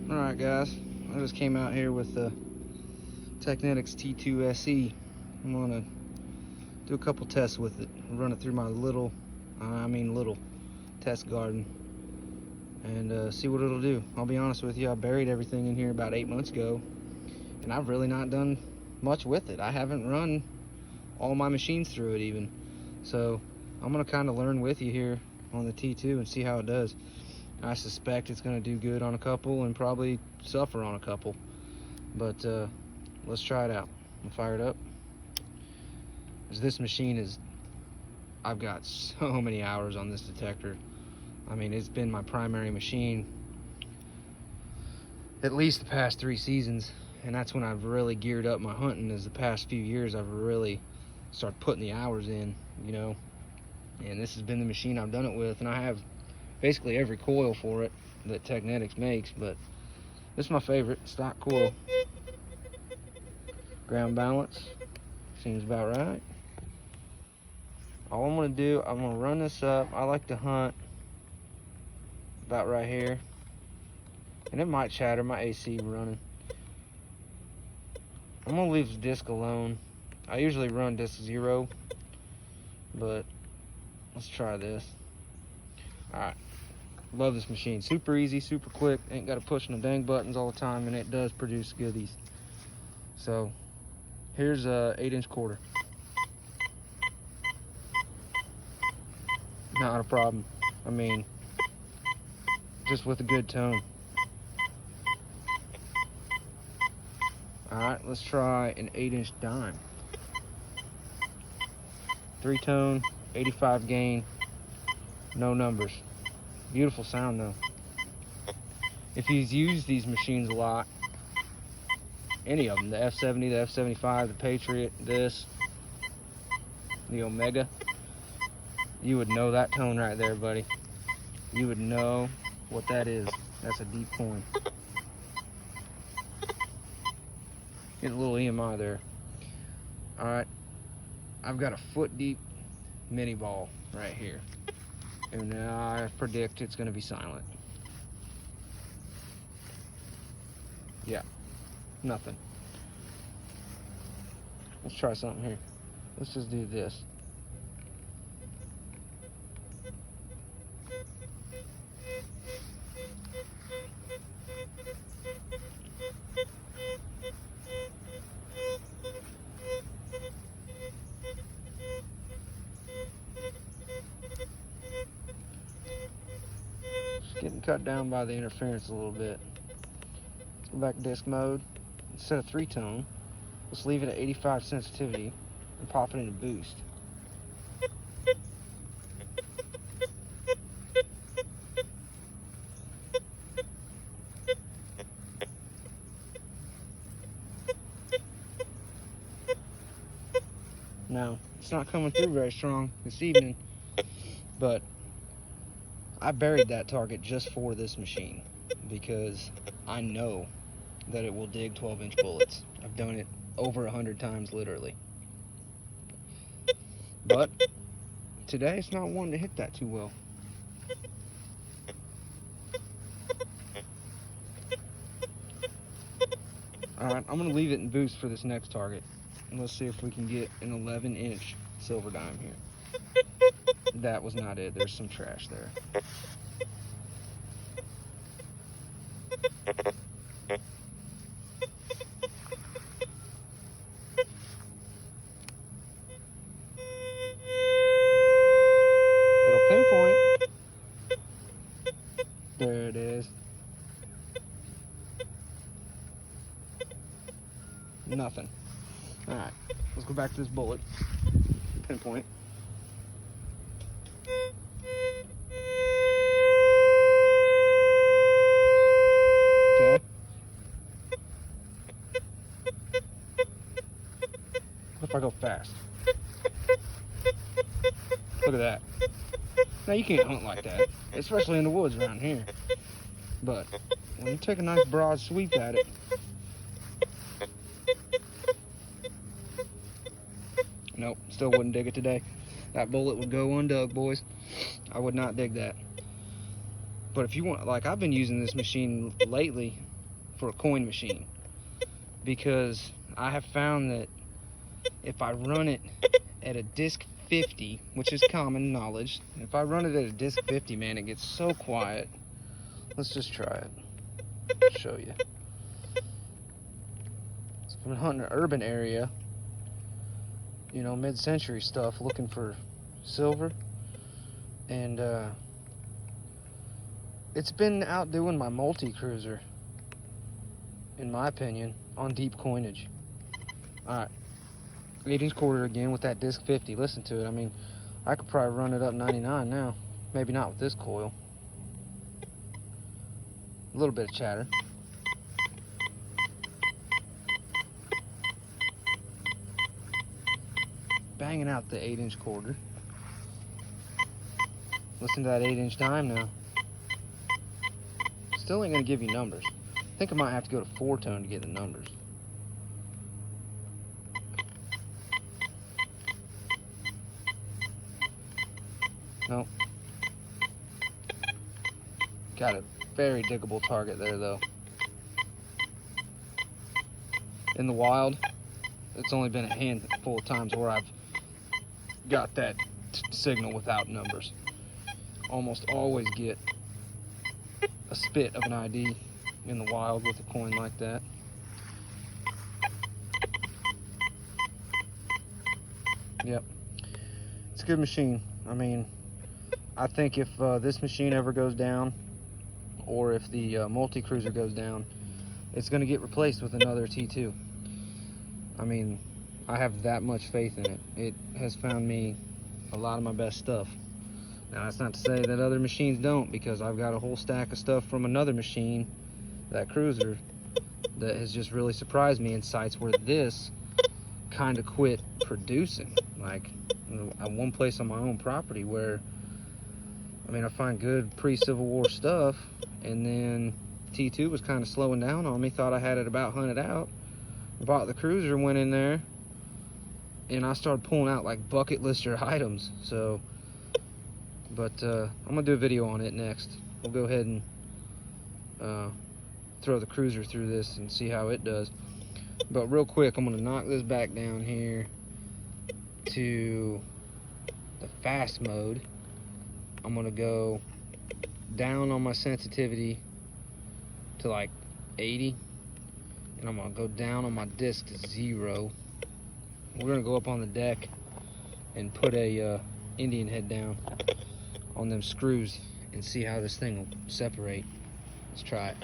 Alright guys, I just came out here with the Teknetics T2 SE. I'm gonna do a couple tests with it, run it through my little test garden and see what it'll do. I'll be honest with you, I buried everything in here about 8 months ago and I've really not done much with it. I haven't run all my machines through it even. So I'm gonna kind of learn with you here on the T2 and see how it does. I suspect it's going to do good on a couple and probably suffer on a couple, but let's try it out. I'll fire it up. This machine is, I've got so many hours on this detector. I mean, it's been my primary machine at least the past 3 seasons, and that's when I've really geared up my hunting. Is the past few years I've really started putting the hours in, you know, and this has been the machine I've done it with, and I have basically every coil for it that Teknetics makes, but this is my favorite stock coil. Ground balance seems about right. All I'm going to do, I'm going to run this up. I like to hunt about right here, and it might chatter. My AC running. I'm going to leave the disc alone. I usually run disc 0, but let's try this. Alright, love this machine. Super easy, super quick. Ain't got to push no dang buttons all the time, and it does produce goodies. So here's a 8-inch quarter. Not a problem. I mean, just with a good tone. Alright, let's try an 8-inch dime. 3-tone, 85 gain, no numbers. Beautiful sound though. If you've used these machines a lot, any of them, the F70, the F75, the Patriot, this, the Omega, you would know that tone right there, buddy. You would know what that is. That's a deep coin. Getting a little EMI there. Alright, I've got a foot deep mini ball right here, and I predict it's going to be silent. Yeah, nothing. Let's try something here. Let's just do this. Getting cut down by the interference a little bit. Let's go back to disc mode. Instead of 3-tone, let's leave it at 85 sensitivity and pop it into boost. Now, it's not coming through very strong this evening, but I buried that target just for this machine because I know that it will dig 12-inch bullets. I've done it over 100 times, literally. But today it's not wanting to hit that too well. Alright, I'm going to leave it in boost for this next target. And let's see if we can get an 11-inch silver dime here. That was not it. There's some trash there. Little pinpoint. There it is. Nothing. Alright, let's go back to this bullet. Pinpoint. Okay. What if I go fast? Look at that. Now you can't hunt like that, especially in the woods around here. But when you take a nice broad sweep at it, nope, still wouldn't dig it today. That bullet would go undug, boys. I would not dig that. But if you want, like, I've been using this machine lately for a coin machine, because I have found that if I run it at a disc 50, which is common knowledge, if I run it at a disc 50, man, it gets so quiet. Let's just try it. Show you. So I've been hunting an urban area, you know, mid-century stuff, looking for silver, and it's been outdoing my multi-cruiser, in my opinion, on deep coinage. Alright, 8-inch quarter again with that disc 50. Listen to it. I mean, I could probably run it up 99 now. Maybe not with this coil. A little bit of chatter. Banging out the 8-inch quarter. Listen to that 8-inch dime now. Still ain't gonna give you numbers. I think I might have to go to 4-tone to get the numbers. Nope. Got a very diggable target there, though. In the wild, it's only been a handful of times where I've got that signal without numbers. Almost always get a spit of an ID in the wild with a coin like that. Yep, it's a good machine. I mean, I think if this machine ever goes down, or if the multi-cruiser goes down, it's going to get replaced with another T2. I mean, I have that much faith in it. It has found me a lot of my best stuff. Now, that's not to say that other machines don't, because I've got a whole stack of stuff from another machine, that cruiser, that has just really surprised me in sites where this kind of quit producing. Like, at one place on my own property where, I mean, I find good pre-Civil War stuff, and then T2 was kind of slowing down on me. Thought I had it about hunted out. Bought the cruiser, went in there, and I started pulling out like bucket lister items. So, but I'm gonna do a video on it next. We'll go ahead and throw the cruiser through this and see how it does. But real quick, I'm gonna knock this back down here to the fast mode. I'm gonna go down on my sensitivity to like 80, and I'm gonna go down on my disc to 0. We're gonna go up on the deck and put a Indian head down on them screws and see how this thing will separate. Let's try it.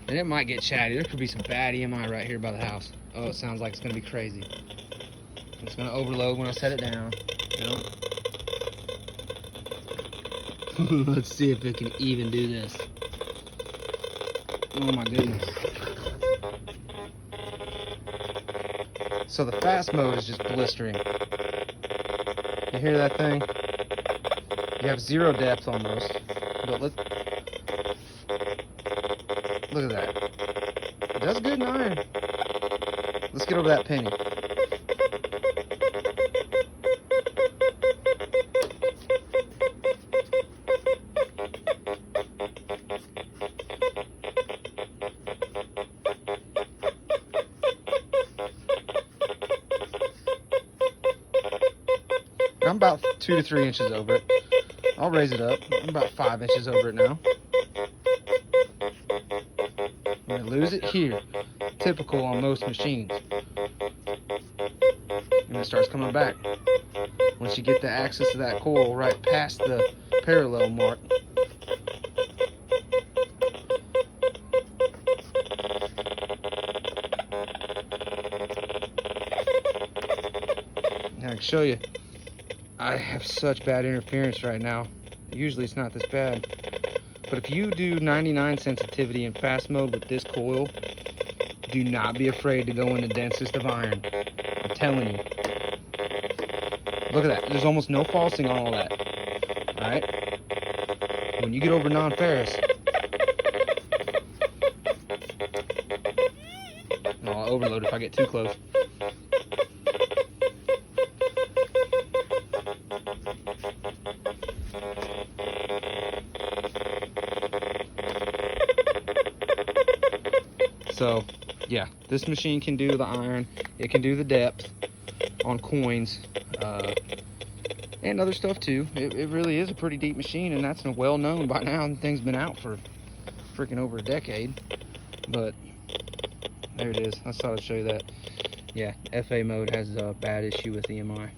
And it might get chatty. There could be some bad EMI right here by the house. Oh, it sounds like it's gonna be crazy. It's gonna overload when I set it down. Yep. Let's see if it can even do this. Oh my goodness. So the fast mode is just blistering. You hear that thing? You have 0 depth almost. But look at that. It does good in iron. Let's get over that penny. I'm about 2 to 3 inches over it. I'll raise it up. I'm about 5 inches over it now. I'm gonna lose it here. Typical on most machines. And it starts coming back. Once you get the axis of that coil right past the parallel mark. Now I can show you. I have such bad interference right now. Usually it's not this bad. But if you do 99 sensitivity in fast mode with this coil, do not be afraid to go in the densest of iron. I'm telling you. Look at that. There's almost no falsing on all that. Alright? When you get over non-ferrous, I'll overload if I get too close. So yeah, this machine can do the iron, it can do the depth on coins, and other stuff too. It really is a pretty deep machine, and that's well known by now. The thing's been out for freaking over a decade. But there it is. I just thought I'd show you that. Yeah, FA mode has a bad issue with EMI.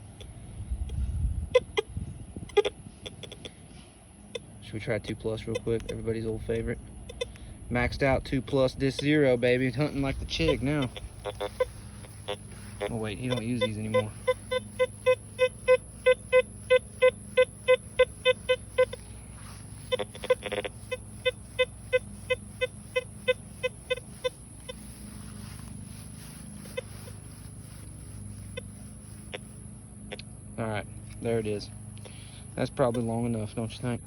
Should we try 2 Plus real quick? Everybody's old favorite. Maxed out 2 Plus disc 0, baby. Hunting like the chick now. Oh wait, he don't use these anymore. Alright, there it is. That's probably long enough, don't you think?